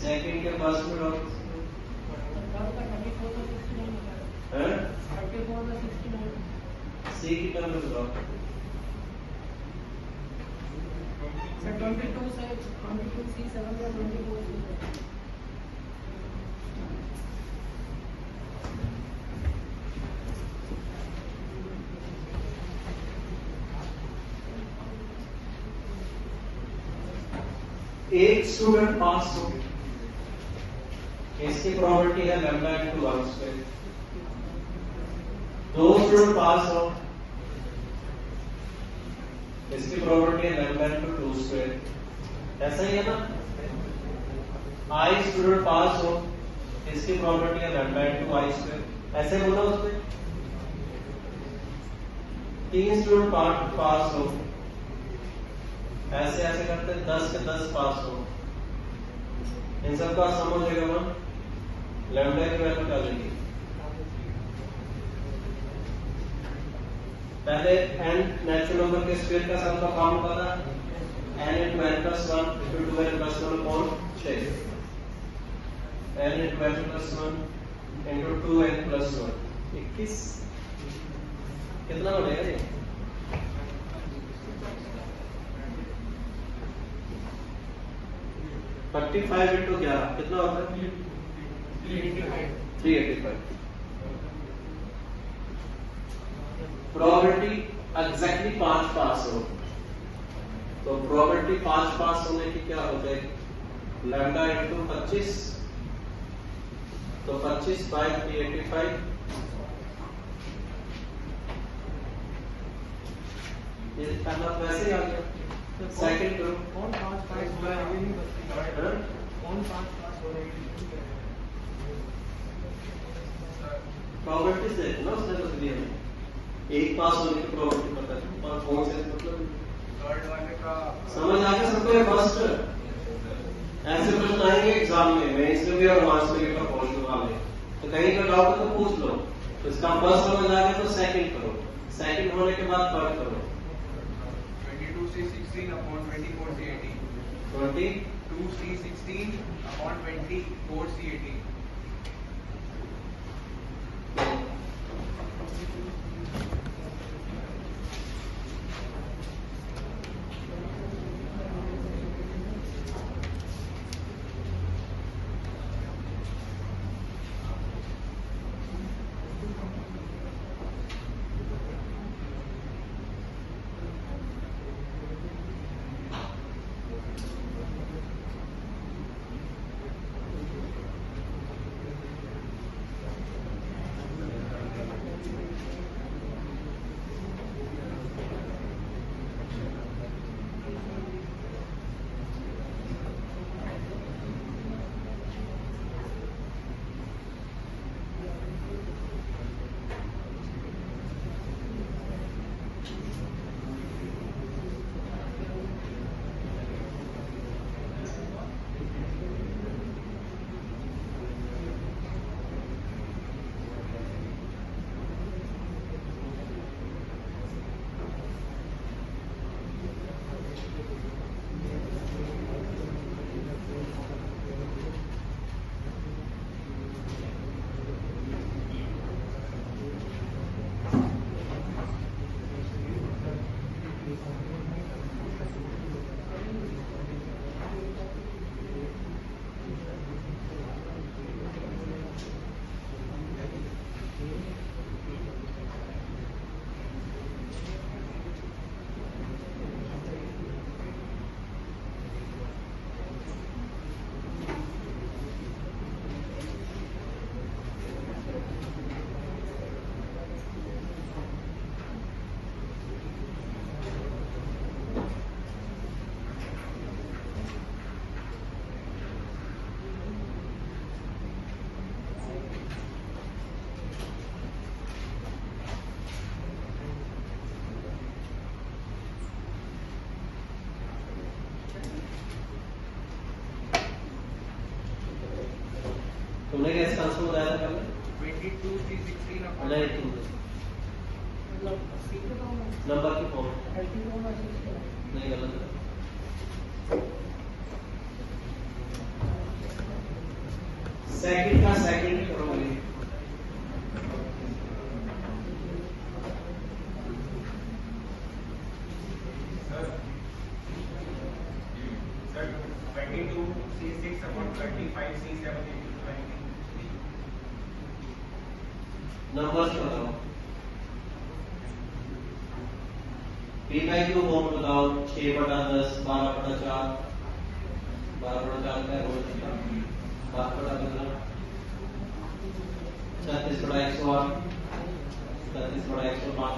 Speaker 1: सेकंड के फर्स्ट में डॉट सी की टर्म में बताओ।
Speaker 3: 22 से 22 C 7 या 24
Speaker 1: एक स्टूडेंट पास हो, इसकी प्रोबेबिलिटी है लैम्डा इनटू 1 स्क्वायर। दो स्टूडेंट पास हो, इसकी प्रोबेबिलिटी है लैम्डा इनटू 2 स्क्वायर। ऐसा ही है ना। आई स्टूडेंट पास हो, इसकी प्रोबेबिलिटी है लैम्डा इनटू आई स्क्वायर। ऐसे बोला उसने। 3 स्टूडेंट पास हो, ऐसे ऐसे करते 10 के 10 पास हो, इन सब का सम हो जाएगा 1, लैम्डा की वैल्यू क्या लेगी। पहले n नेचुरल नंबर के स्क्वायर का सम का फॉर्मूला था n into n plus 1 into 2n plus 1 upon 6, n into n plus 1 into 2n plus 1 21 कितना बनेगा ये 45 into 11 कितना होता है 385। प्रोबेबिलिटी एग्जैक्टली 5 पास हो, तो प्रोबेबिलिटी 5 पास होने की क्या हो जाएगी लैम्डा इंटू 25, तो 25 बाय 385 ये पहला वैसे ही आ गया। सेकंड करो
Speaker 3: कौन 5 पास हो रहा है ये नहीं बता, कौन 5 पास हो रहा है
Speaker 1: प्रोबेबिलिटीज देते ना उसने कुछ दिया नहीं, एक पास होने की प्रोबेबिलिटी पता है, पर कौन से मतलब
Speaker 4: थर्ड वाले का
Speaker 1: समझ आ गया सबको? फर्स्ट ऐसे प्रश्न आएंगे एग्जाम में, मेंस में भी और एडवांस में भी प्रपोजल वाले, तो कहीं का डाउट है तो पूछ लो। तो इसका फर्स्ट समझ आ गया तो सेकंड करो, सेकंड होने के बाद थर्ड करो।
Speaker 4: 22C16 upon 24C18 22C16 upon 24C18
Speaker 1: तुमने कैसे आंसर बताया था पहले?
Speaker 4: 22C16 upon
Speaker 1: नहीं तुम नंबर की फॉर्म नहीं, गलत है। सेकंड का सेकंड करोगे,
Speaker 3: sir 22C6 upon 35C7
Speaker 1: numbers बताओ। पी बाई क्यू फॉर्म बताओ। 6/10, 12/4, 12/4 का रोल 12/15, 36/108, 36/105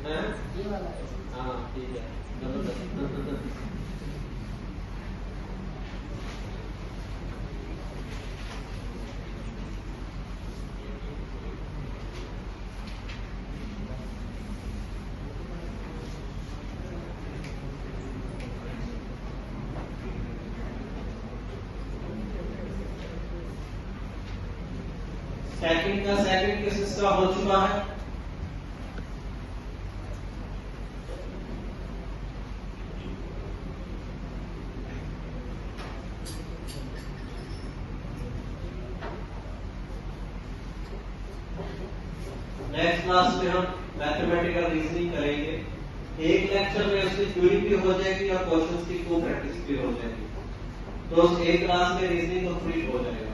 Speaker 1: है। हाँ ठीक है, सेकंड का सेकंड किसका हो चुका है? नेक्स्ट क्लास में हम मैथमेटिकल रीजनिंग करेंगे। एक लेक्चर में उसकी थ्योरी भी हो जाएगी और क्वेश्चंस की को प्रैक्टिस भी हो जाएगी, तो उस एक क्लास में रीजनिंग कंप्लीट हो जाएगा।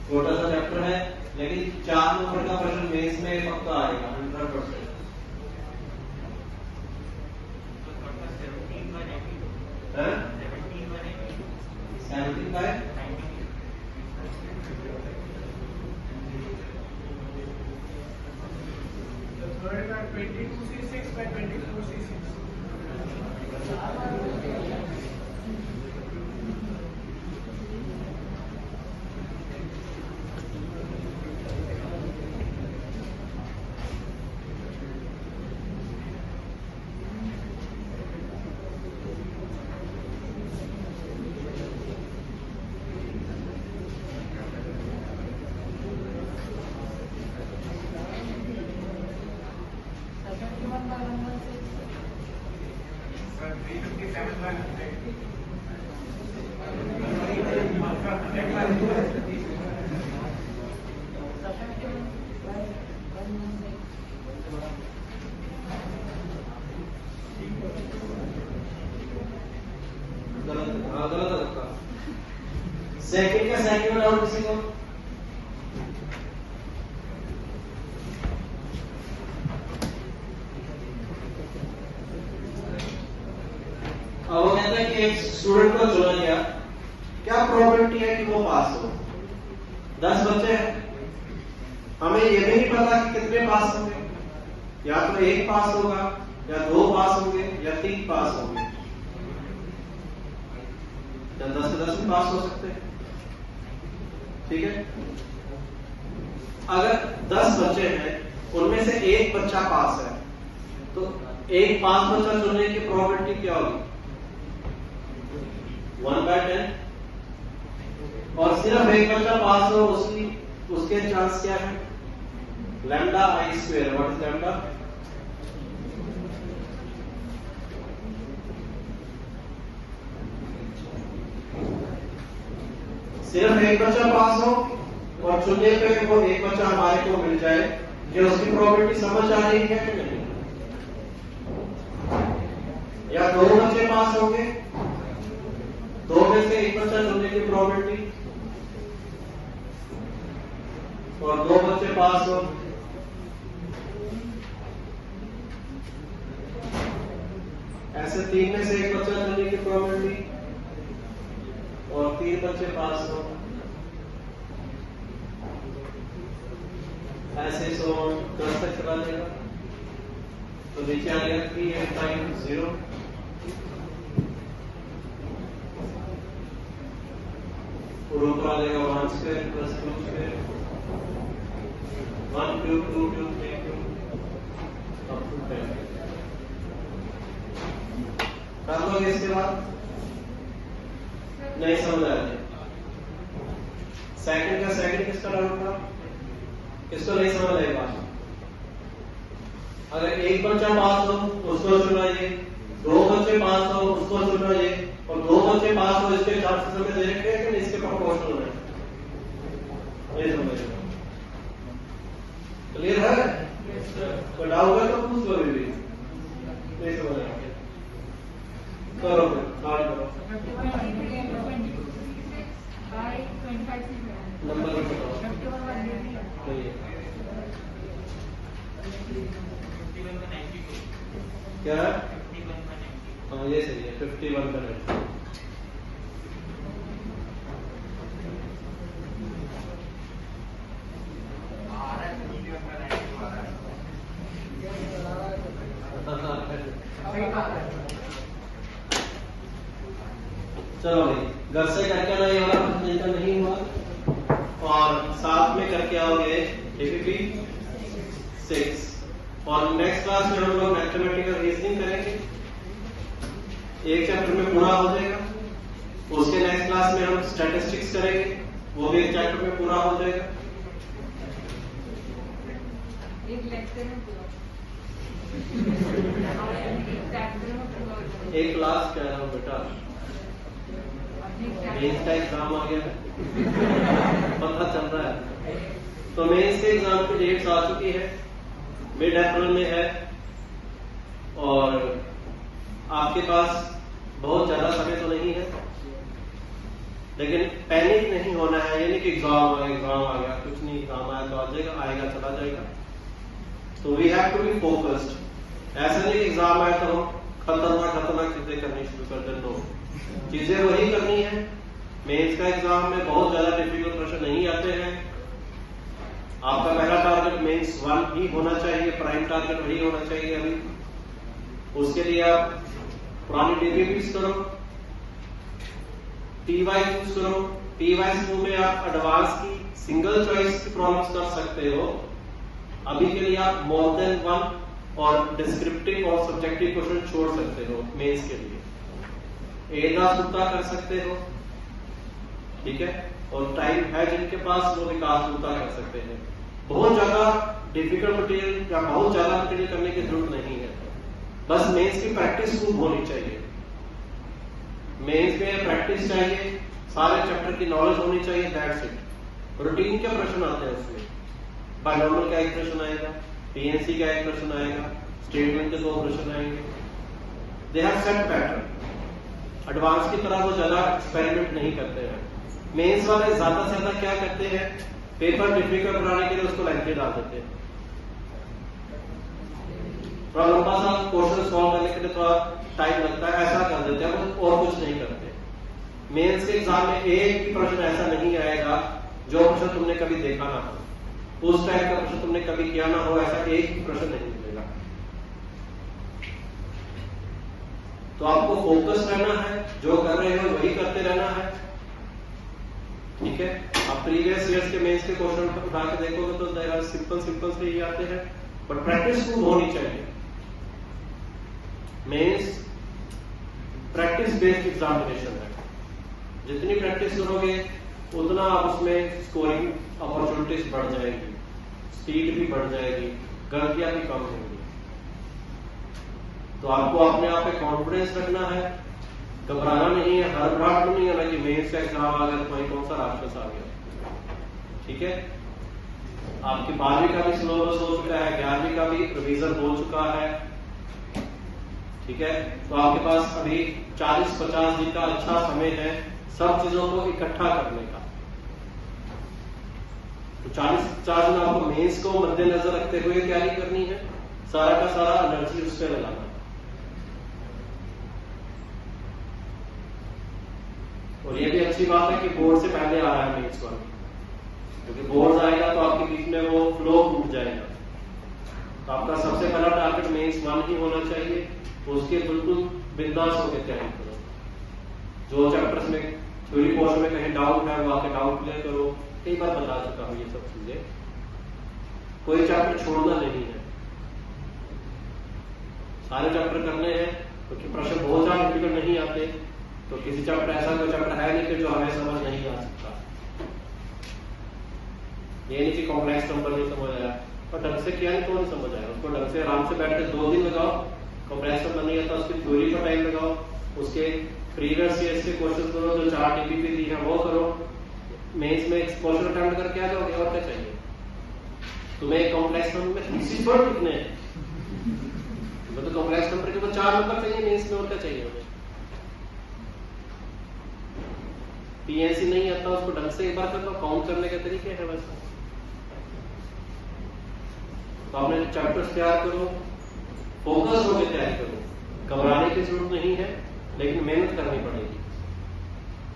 Speaker 1: छोटा सा चैप्टर है, लेकिन 4 नंबर का प्रश्न मेंस में पक्का आएगा 100%। है 17 का है।
Speaker 3: थर्ड का 22C6 by 24C6
Speaker 1: 1 डाउट किसी को? अब वो कहता है कि एक स्टूडेंट को चुना गया, क्या प्रोबेबिलिटी है कि वो पास हो? 10 बच्चे हैं, हमें ये भी नहीं पता कि कितने पास होंगे, या तो 1 पास होगा, या 2 पास होंगे, या 3 पास होंगे, या 10 से 10 भी पास हो सकते हैं। ठीक है, अगर 10 बच्चे हैं, उनमें से 1 बच्चा पास है, तो 1 पास बच्चा चुनने की प्रोबेबिलिटी क्या होगी? 1/10। और सिर्फ 1 बच्चा पास हो, उसके चांस क्या है? Lambda I square. What is lambda? सिर्फ 1 बच्चा पास हो और चुनने पे वो 1 बच्चा हमारे को मिल जाए, ये उसकी प्रोबेबिलिटी समझ आ रही है कि नहीं? या 2 बच्चे पास होंगे, 2 में से 1 बच्चा चुनने की प्रोबेबिलिटी, और 2 बच्चे पास हो, ऐसे 3 में से 1 बच्चा चुनने की प्रोबेबिलिटी, और 3 बच्चे पास हो, ऐसे 10 तक चला जाएगा। तो नीचे आ गया 3 8 9 0। और ऊपर आ जाएगा 1 square plus 2 square, 1 cube 2 cube 3 cube up to 10। कर लोगे इसके बाद? नहीं समझ आ रही? सेकंड किसका डाउट था? किसको नहीं समझ आई बात? अगर 1 बच्चा पास हो उसको चुनाइए, 2 बच्चे पास हो उसको चुनाइए, और 2 बच्चे पास हो इसके चांसेस हमें दे रखे हैं कि इसके प्रोपोर्शनल है। ये समझ क्लियर है? कोई डाउट है तो पूछ लो भी। नहीं समझ आ रहा? करो फिर करो। नंबर बताओ। क्या है? हाँ ये सही है, 51 का रेट। चलो भाई, घर से करके ना ये वाला प्रश्न नहीं हुआ, और साथ में करके आओगे APP 6। और नेक्स्ट क्लास में हम लोग मैथमेटिकल रीजनिंग करेंगे, एक चैप्टर में पूरा हो जाएगा। उसके नेक्स्ट क्लास में हम स्टैटिस्टिक्स करेंगे, वो भी एक चैप्टर में पूरा हो जाएगा।
Speaker 2: एक लेक्चर में पूरा,
Speaker 1: एक क्लास कह रहा हूँ बेटा, मेंस का एग्जाम आ गया है पता चल रहा है। तो मेंस के एग्जाम की डेट्स आ चुकी है, मिड अप्रैल में है, और आपके पास बहुत ज्यादा समय तो नहीं है, लेकिन पैनिक नहीं होना है। ये नहीं कि एग्जाम आ गया, कुछ नहीं, एग्जाम आया तो आ जाएगा, आएगा चला जाएगा। तो we have to be focused. ऐसा नहीं कि एग्जाम आया तो हम खतरनाक चीजें करनी शुरू कर दें। तो चीजें वही करनी है। मेंस का एग्जाम में बहुत ज्यादा डिफिकल्ट प्रश्न नहीं आते हैं। आपका पहला टारगेट मेंस 1 ही होना चाहिए, प्राइम टारगेट वही होना चाहिए। अभी उसके लिए आप पुरानी DPPs करो, TY यूज करो। TY में आप एडवांस की सिंगल चॉइस की प्रॉब्लम्स कर सकते हो। अभी के लिए आप मोर देन 1 और डिस्क्रिप्टिव और सब्जेक्टिव क्वेश्चन छोड़ सकते हो मेंस के लिए। एकास उत्तर कर सकते हो, ठीक है। और टाइम है जिनके पास, वो विकास उत्तर कर सकते हैं। बहुत ज्यादा डिफिकल्ट मटेरियल या बहुत ज्यादा मटेरियल करने की जरूरत नहीं है। बस मेंस की प्रैक्टिस खूब होनी चाहिए। मेंस में प्रैक्टिस चाहिए, सारे चैप्टर की नॉलेज होनी चाहिए, दैट्स इट। रूटीन के प्रश्न आते हैं उसमें, बायनॉर्मल का एक प्रश्न आएगा, PNC का एक प्रश्न आएगा, स्टेटमेंट के 2 प्रश्न आएंगे। They have set pattern. Advance की तरह वो ज्यादा एक्सपेरिमेंट नहीं करते हैं। मेंस वाले ज्यादा से ज्यादा क्या करते हैं, पेपर डिफिकल्ट बनाने के लिए उसको लेंथी डाल देते हैं, थोड़ा लंबा सा क्वेश्चन सॉल्व करने के लिए थोड़ा टाइम लगता है, ऐसा कर देते हैं और कुछ नहीं करते। मेंस के एग्जाम में एक भी प्रश्न ऐसा नहीं आएगा जो प्रश्न तुमने कभी देखा ना हो, उस टाइप का प्रश्न तुमने कभी किया ना हो, ऐसा एक भी प्रश्न नहीं मिलेगा। तो आपको फोकस रहना है, जो कर रहे हो वही करते रहना है, ठीक है। आप प्रीवियस ईयर्स के मेंस के क्वेश्चन उठा के देखोगे तो देयर आर सिंपल से ही आते हैं, बट प्रैक्टिस खूब होनी चाहिए। मेंस प्रैक्टिस बेस्ड एग्जामिनेशन है, जितनी प्रैक्टिस करोगे उतना आप उसमें स्कोरिंग अपॉर्चुनिटीज बढ़ जाएगी, स्पीड भी बढ़ जाएगी, गलतियां भी कम होंगी। तो आपको अपने आप पे कॉन्फिडेंस रखना है, घबराना नहीं है, हड़बड़ाहट नहीं है कि मेंस का एग्जाम आ गया तो वही कौन सा राक्षस आ गया, ठीक है। आपकी 12वीं का भी सिलेबस हो चुका है, 11वीं का भी रिवीजन हो चुका है, ठीक है। तो आपके पास अभी 40-50 दिन का अच्छा समय है सब चीजों को इकट्ठा करने का। तो 40-50 दिन आपको मेंस को मद्देनजर रखते हुए तैयारी करनी है, सारा का सारा एनर्जी उस पर लगाना है। और ये भी अच्छी बात है कि बोर्ड से पहले आ रहा है मेंस वन, क्योंकि बोर्ड आएगा तो आपके बीच में वो फ्लो टूट जाएगा। तो आपका सबसे पहला टारगेट मेंस वन ही होना चाहिए, तो उसके बिल्कुल बिंदास होकर तैयारी करो। जो चैप्टर्स में थ्योरी पोर्शन में कहीं डाउट है वो आके डाउट क्लियर करो, कई बार बता चुका हूं ये सब चीजें, कोई चैप्टर छोड़ना नहीं है, सारे चैप्टर करने हैं, क्योंकि प्रश्न बहुत ज्यादा डिफिकल्ट नहीं आते। तो किसी चैप्टर ऐसा कोई चैप्टर है नहीं कि जो हमें समझ नहीं आ सकता, ये नहीं कि कॉम्प्लेक्स नंबर नहीं समझ आया, पर ढंग से किया नहीं तो नहीं समझ आया, उसको ढंग से आराम से बैठ के 2 दिन लगाओ, कॉम्प्लेक्स नंबर नहीं आता उसकी थ्योरी पर टाइम लगाओ, उसके प्रीवियस ईयर के क्वेश्चन करो, जो 4 टीपीपी दी है वो करो, मेंस में एक्सपोजर अटेम्प्ट करके आ जाओगे, और क्या चाहिए तुम्हें। कॉम्प्लेक्स नंबर में थीसिस वर्ड लिखने हैं, तो कॉम्प्लेक्स नंबर के तो 4 नंबर चाहिए मेंस में, और क्या चाहिए हमें। पीएनसी नहीं आता उसको ढंग से एक बार कर लो, काउंट करने के तरीके हैं बस। तो आपने चैप्टर्स तैयार करो, फोकस होकर तैयारी करो, घबराने की जरूरत नहीं है, लेकिन मेहनत करनी पड़ेगी।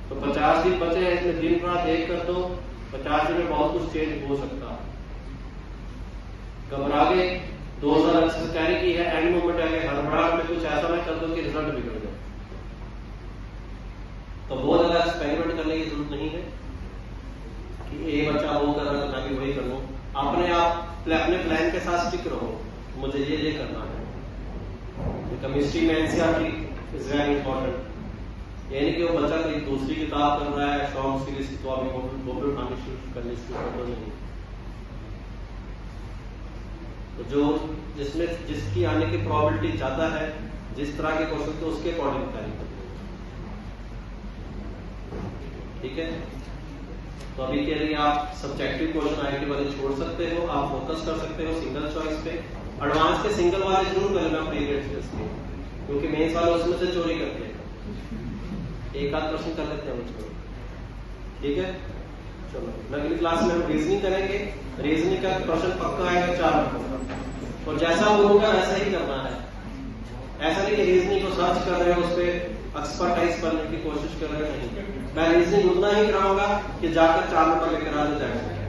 Speaker 1: तो 50 दिन बचे हैं, इसमें दिन रात एक कर दो, 50 दिन में बहुत कुछ चेंज हो सकता है। घबरा के 2000 अच्छे से तैयारी की है, एंड मोमेंट आगे हड़बड़ाहट में कुछ ऐसा ना कर दो कि रिजल्ट बिगड़ जाए। तो बहुत ज्यादा एक्सपेरिमेंट करने की जरूरत नहीं है कि ये बच्चा वो कर रहा है तो मैं भी वही करूं। अपने आप अपने प्लान के साथ स्टिक रहो, मुझे ये करना है। केमिस्ट्री में एनसीईआरटी इज वेरी इंपॉर्टेंट, ये नहीं कि वो बच्चा कोई दूसरी किताब कर रहा है शॉर्ट सीरीज तो अभी वो भी उठानी शुरू करनी शुरू कर नहीं। तो जो जिसमें जिसकी आने की प्रोबेबिलिटी ज्यादा है, जिस तरह के क्वेश्चन तो उसके अकॉर्डिंग तैयारी करनी, ठीक है। तो अभी के लिए आप सब्जेक्टिव क्वेश्चन आईटी वाले छोड़ सकते हो, आप फोकस कर सकते हो सिंगल चॉइस पे। एडवांस के सिंगल वाले जरूर कर लेना प्रीवियस ईयर्स के, क्योंकि मेंस वाले उसमें से चोरी करते हैं, एक आध प्रश्न कर लेते हैं मुझको, ठीक है। चलो अगली क्लास में हम रीजनिंग करेंगे, रीजनिंग का प्रश्न पक्का आएगा 4 नंबर का, और जैसा बोलूंगा वैसा ही करना है। ऐसा नहीं कि रीजनिंग को सर्च कर रहे हो, उस पर एक्सपर्टाइज करने की कोशिश कर रहे हो, नहीं। मैं रीजनिंग उतना ही कराऊंगा कि जाकर 4 नंबर लेकर आ जाएगा।